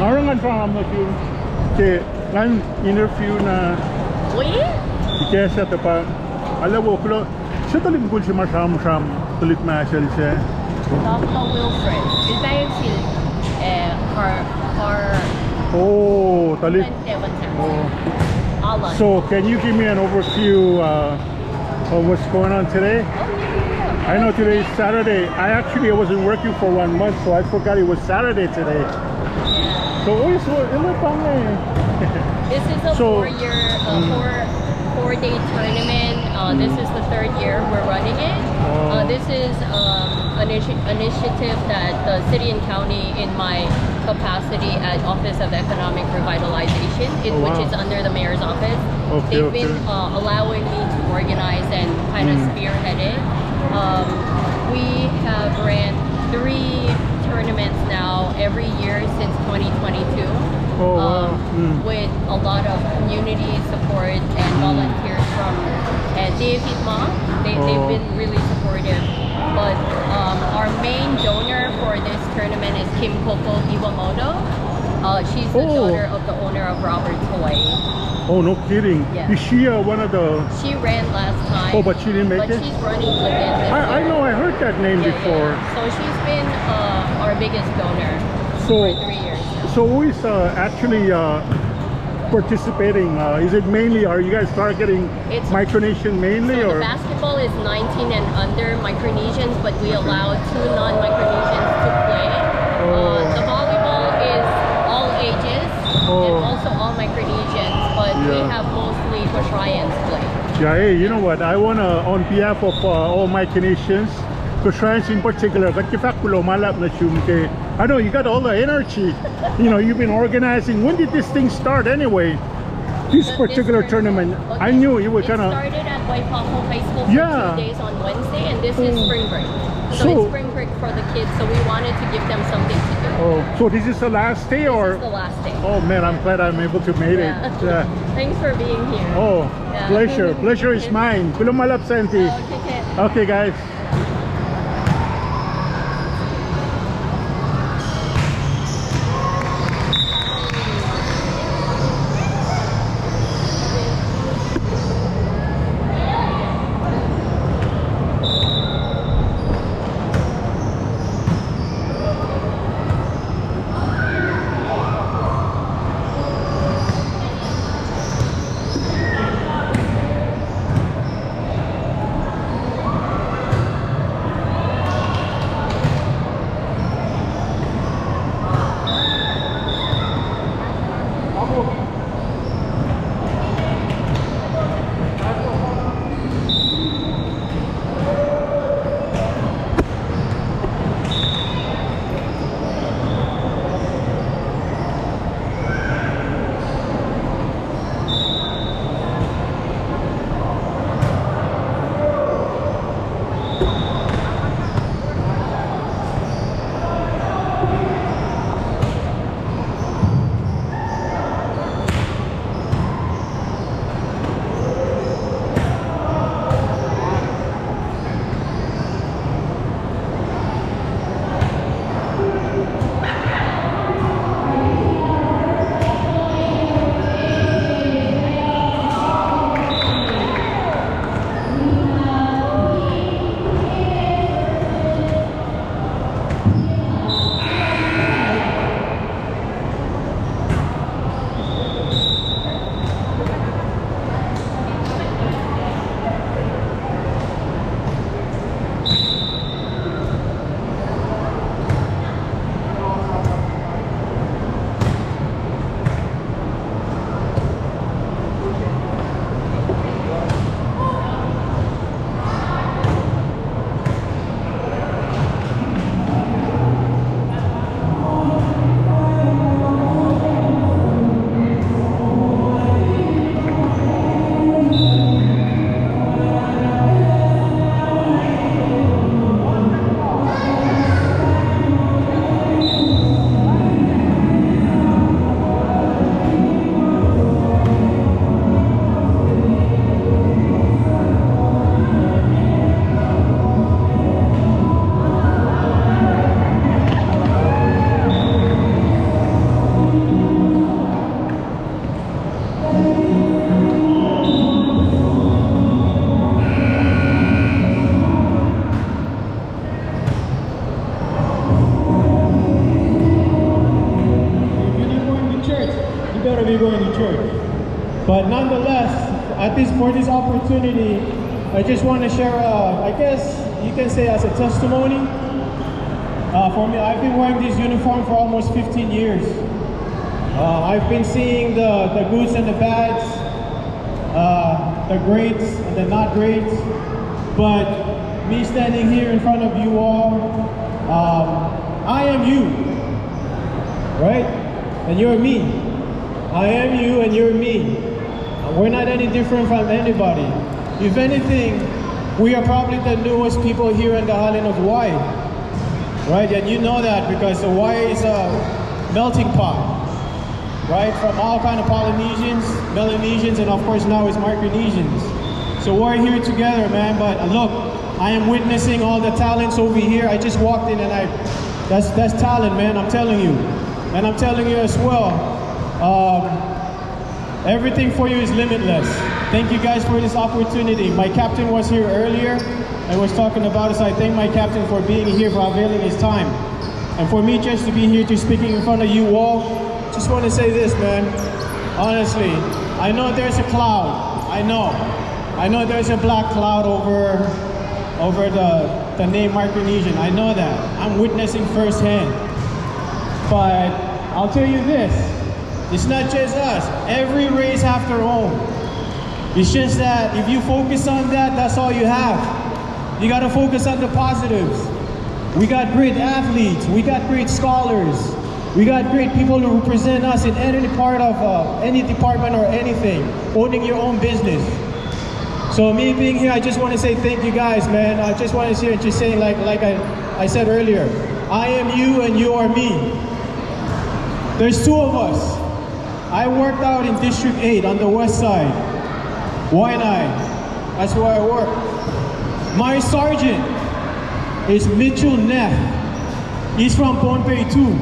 Narangan from the film. Okay, one interview na. Oui? Kesa tepa. Alam mo klo. Siya talim kung siya masam tulit masal siya. Dr. Wilfred. Isang sila Oh, talit. Oh. Alan. So, can you give me an overview of what's going on today? I know today is Saturday. I wasn't working for 1 month, so I forgot it was Saturday today. Yeah. So, this is a So, four-day tournament. This is the 3rd year we're running it. This is an initiative that the city and county, in my capacity at Office of Economic Revitalization, which is under the mayor's office, they've been allowing me to organize and kind of spearhead it. We have ran 3 tournaments now every year since 2022. With a lot of community support and volunteers from David Ma. They've been really supportive. But our main donor for this tournament is Kim Coco Iwamoto. She's the daughter of the owner of Robert's Hawaii. Oh, no kidding. Yeah. Is she one of the... She ran last time. Oh, but she didn't make it? But she's running again this year. I know, I heard that name before. Yeah. So she's been our biggest donor for 3 years. So who is actually participating? Is it mainly, are you guys targeting Micronesian mainly? So or? the basketball is 19 and under Micronesians, but we allow 2 non-Micronesians to play. The volleyball is all ages and also all Micronesians, but we have mostly KOSRAEANs play. Yeah, hey, you know what? I want to, on behalf of all Micronesians, KOSRAEANs in particular, I know you got all the energy. You know, you've been organizing. When did this thing start anyway? This particular tournament. I knew you were kind of... It started at Waipahu High School for 2 days on Wednesday, and this is spring break. So it's spring break for the kids, so we wanted to give them something to do. Oh, so this is the last day, or? This is the last day. Oh man, I'm glad I'm able to make it. Yeah. Thanks for being here. Oh, pleasure. Pleasure is mine. Kulumalap Senti. Okay, guys. better be going to church. But nonetheless, for this opportunity, I just want to share, I guess you can say as a testimony. For me, I've been wearing this uniform for almost 15 years. I've been seeing the goods and the bads, the greats and the not greats. But me standing here in front of you all, I am you, right? And you're me. I am you and you're me. We're not any different from anybody. If anything, we are probably the newest people here in the island of Hawaii, right? And you know that because Hawaii is a melting pot, right? From all kind of Polynesians, Melanesians, and of course now it's Micronesians. So we're here together, man. But look, I am witnessing all the talents over here. I just walked in and that's talent, man. I'm telling you, and I'm telling you as well. Everything for you is limitless. Thank you guys for this opportunity. My captain was here earlier and was talking about it, so I thank my captain for being here, for availing his time. And for me just to be here to speaking in front of you all, just want to say this, man. Honestly, I know there's a cloud. I know there's a black cloud over the name Micronesian. I know that. I'm witnessing firsthand. But I'll tell you this. It's not just us. Every race have their own. It's just that if you focus on that, that's all you have. You got to focus on the positives. We got great athletes. We got great scholars. We got great people who represent us in any part of any department or anything, owning your own business. So me being here, I just want to say thank you guys, man. I just want to say, just saying like I said earlier, I am you and you are me. There's two of us. I worked out in District 8 on the west side. Why not? That's where I work. My sergeant is Mitchell Neff. He's from Pohnpei too.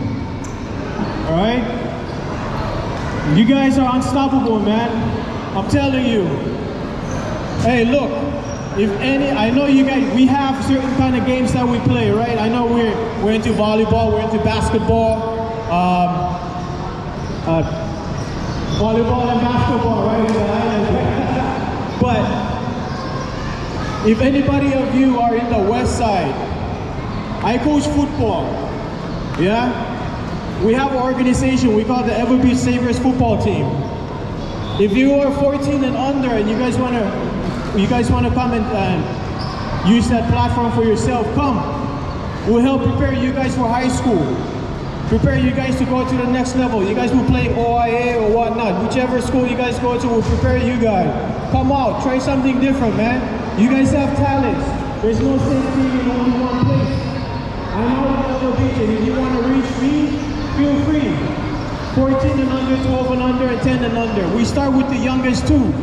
Alright? You guys are unstoppable, man. I'm telling you. Hey, look. If any, I know you guys, we have certain kind of games that we play, right? I know we're into volleyball, we're into basketball. Volleyball and basketball, right? But if anybody of you are in the west side, I coach football. Yeah? We have an organization we call the Ever Beach Sabres football team. If you are 14 and under and you guys wanna come and use that platform for yourself, come. We'll help prepare you guys for high school. Prepare you guys to go to the next level. You guys will play OIA or whatnot. Whichever school you guys go to will prepare you guys. Come out, try something different, man. You guys have talents. There's no safety in only one place. I'm out in Ever Beach, and if you want to reach me, feel free. 14 and under, 12 and under, and 10 and under. We start with the youngest too.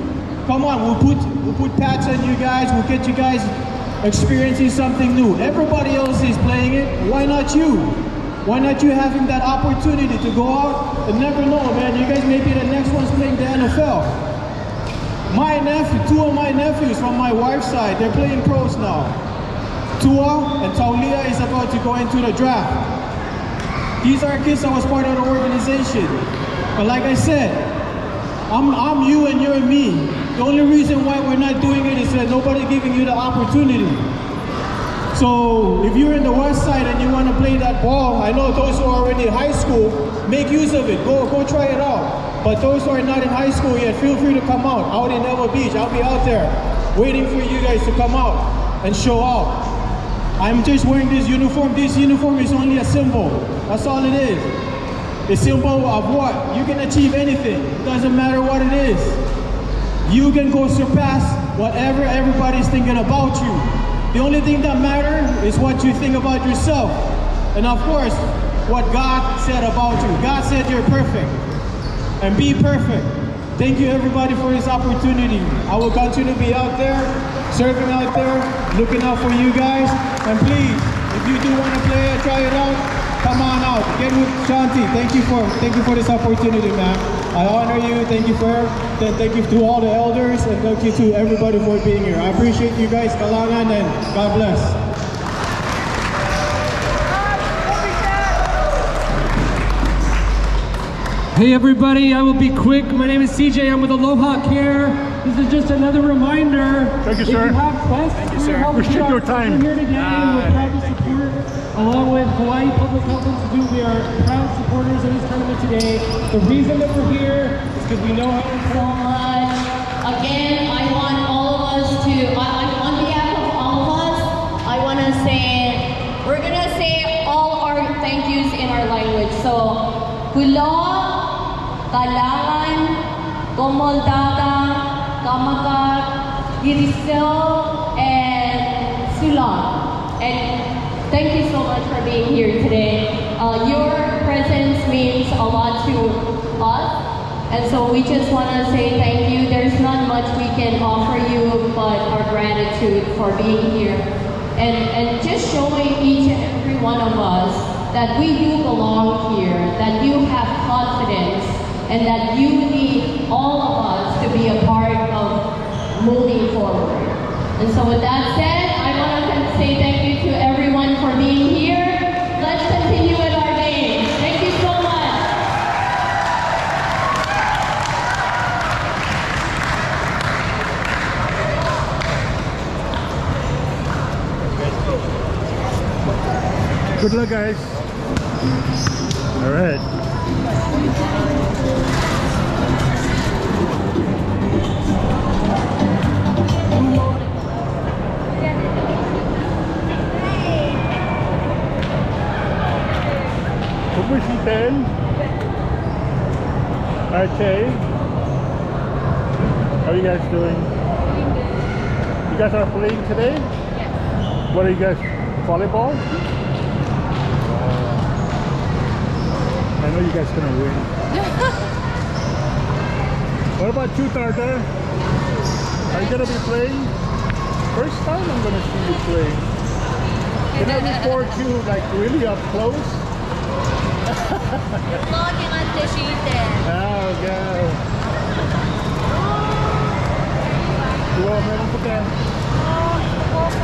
Come on, we'll put pads on you guys. We'll get you guys experiencing something new. Everybody else is playing it. Why not you? Why not you having that opportunity to go out and never know, man? You guys may be the next ones playing the NFL. My nephew, two of my nephews from my wife's side, they're playing pros now. Tua and Taulia is about to go into the draft. These are kids that was part of the organization. But like I said, I'm you and you're me. The only reason why we're not doing it is that nobody giving you the opportunity. So if you're in the west side and you want to play that ball, I know those who are already in high school, make use of it. Go try it out. But those who are not in high school yet, feel free to come out in Ever Beach. I'll be out there waiting for you guys to come out and show out. I'm just wearing this uniform. This uniform is only a symbol. That's all it is. A symbol of what? You can achieve anything. It doesn't matter what it is. You can go surpass whatever everybody's thinking about you. The only thing that matters is what you think about yourself. And of course, what God said about you. God said you're perfect. And be perfect. Thank you everybody for this opportunity. I will continue to be out there, serving out there, looking out for you guys. And please, if you do want to play it, try it out, come on out. Get with Shanti. Thank you for this opportunity, man. I honor you. Thank you to all the elders, and thank you to everybody for being here. I appreciate you guys, Kalangan, and God bless. Hey everybody, I will be quick. My name is CJ, I'm with Aloha Care. This is just another reminder. Thank you, if sir. You have questions, Thank you, sir. Restrict your time. We're here today and we're proud to support, along with Hawaii Public Health Institute, we are proud supporters of this tournament today. The reason that we're here is because we know how So much. Again, I want all of us to, on behalf of all of us, I want to say, we're going to say all our thank yous in our language. So, hula, Kailangan, Gomoldaga, Kamaka, Girisil, and Sulang. And thank you so much for being here today. Your presence means a lot to us. And so we just want to say thank you. There's not much we can offer you but our gratitude for being here. And just showing each and every one of us that we do belong here, that you have confidence, and that you need all of us to be a part of moving forward. And so with that said, I want to say thank you to everyone for being here. Let's continue with our game. Thank you so much. Good luck, guys. All right. Ten. Okay. How are you guys doing? You guys are playing today? Yes. What are you guys? Volleyball? I know you guys are gonna win. What about you, Tartar? Are you gonna be playing? First time I'm gonna see you play. Can I record you like really up close? Vlogging on the sheet there. Oh, go. Wow, meron po ka.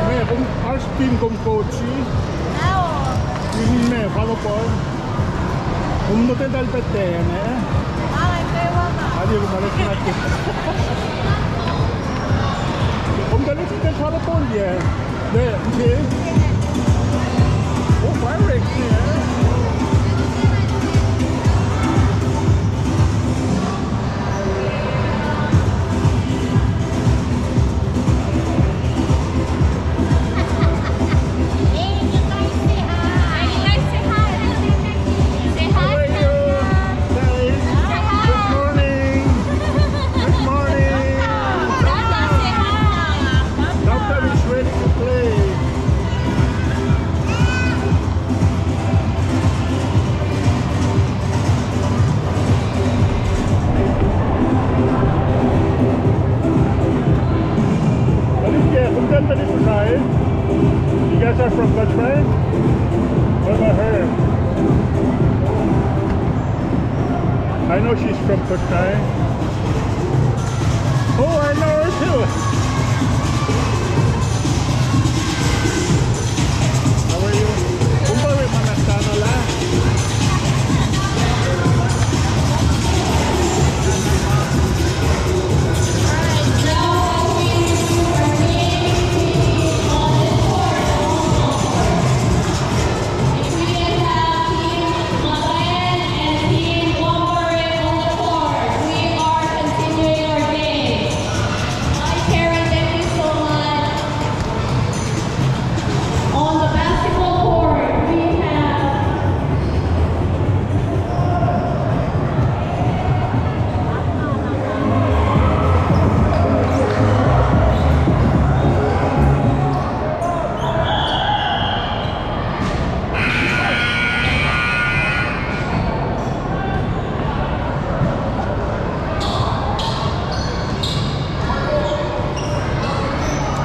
Meron, ours team kong coachy. Hindi, follow po. Kung natin dahil pete yan eh. Adi, lumalas natin. Kung dahil natin follow po yan. Hindi. Oh, Pyrex niya. You guys are from Kosrae? What about her? I know she's from Kosrae. Oh, I know her too. How are you? Kumbawi manastano la.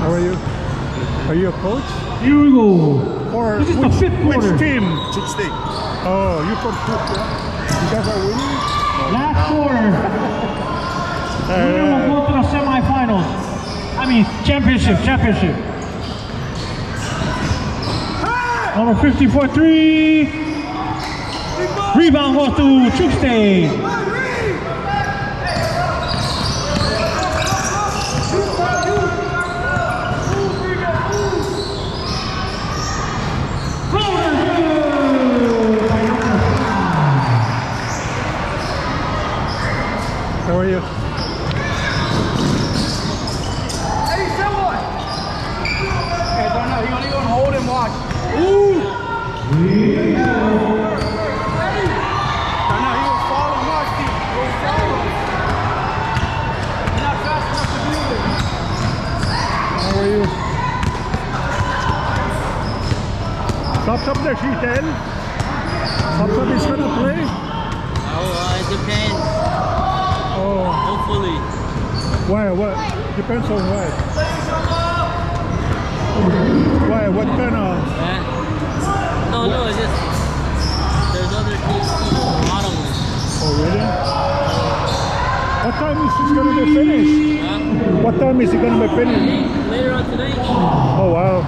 How are you? Are you a coach? Here we go. Or This is the fifth quarter. which team? Chick State. Oh, you from You guys are winning? Last quarter. We will go to the semifinals. I mean, championship. Number 54, 3. Rebound goes to Kosrae. How are you? Hey, someone! Hey, don't know. He only gonna hold and watch. Ooh! Hey! Don't know. He gonna fall and watch you. He's not fast enough to do it. How are you? Top there, Sheetal. Top is gonna play? Oh, it depends. Oh. Hopefully. Why? What? Depends on what. Why? What kind of? No, it's just there's other teams, a lot of them. Oh, really? What time is this gonna be finished? What time is it gonna be finished? Later on tonight. Oh, wow.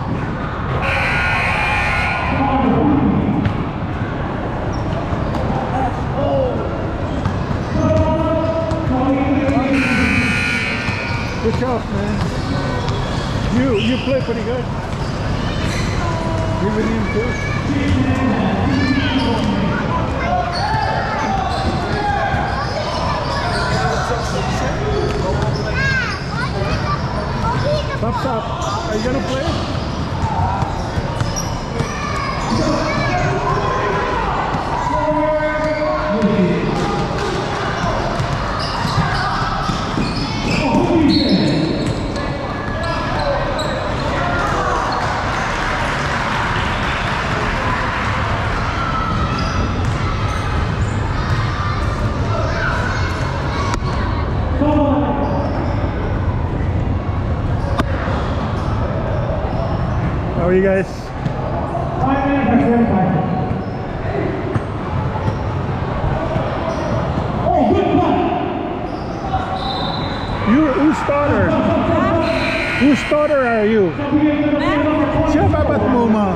Good job, man. You play pretty good. You with him too. Pops up. Are you gonna play? How are you guys? Whose daughter? Whose daughter are you? Siya babat mo ma?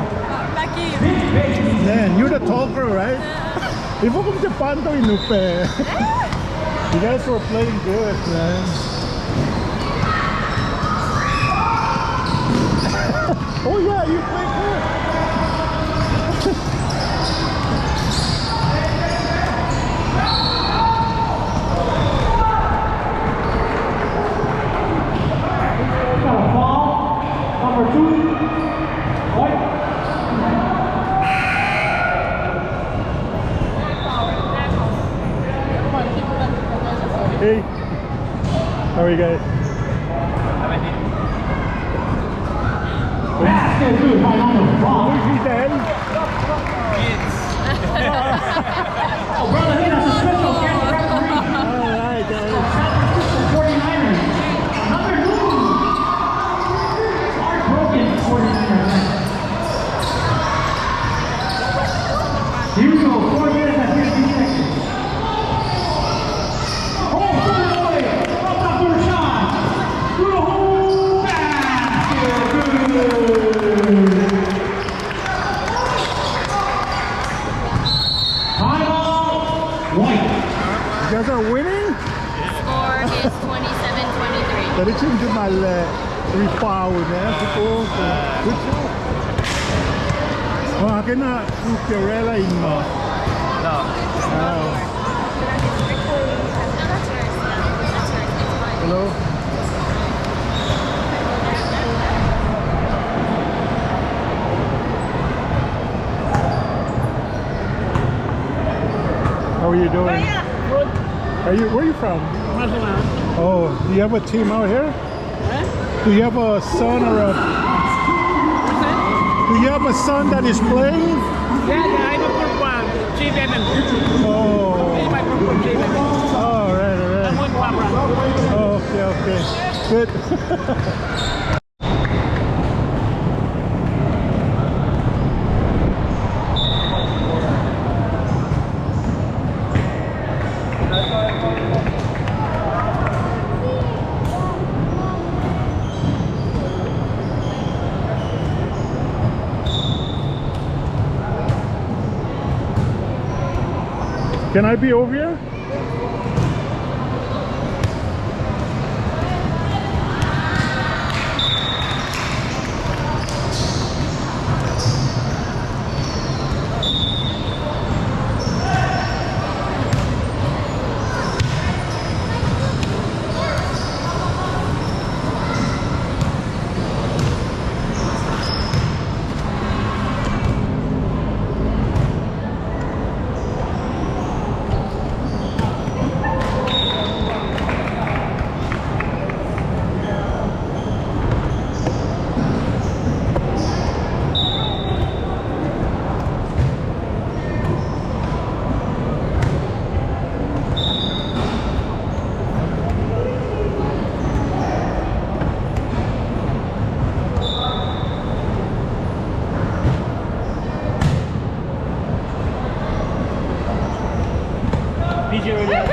Man, you're the talker, right? Ibu kong Japan to inupe. You guys were playing good, man. Oh yeah, you played good. Number 2. White. Hey, how are you guys? Basket good by number 5. Who's he then? Oh, brother, he has a special guest referee. Alright, guys. 49ers. Number 2. Heartbroken 49ers. Here we go, 4 minutes and 50 seconds. Oh, boy! Up for a shot. Through the whole basket. Timeout. White. You guys are winning? Score is 27-23. Dari cuma malah repower na people. Good job. Oh, akin na Ukerela mo. No. Hello. How are you doing? Good. Where are you from? Mazalan. Oh, do you have a team out here? Huh? Do you have a son or a? Do you have a son that is playing? Yeah, I do football. Chief Evan. Oh. This is my football Chief Evan. Oh, right, I'm right. with Pabra. Oh, okay. Good. Can I be over here? DJ right now.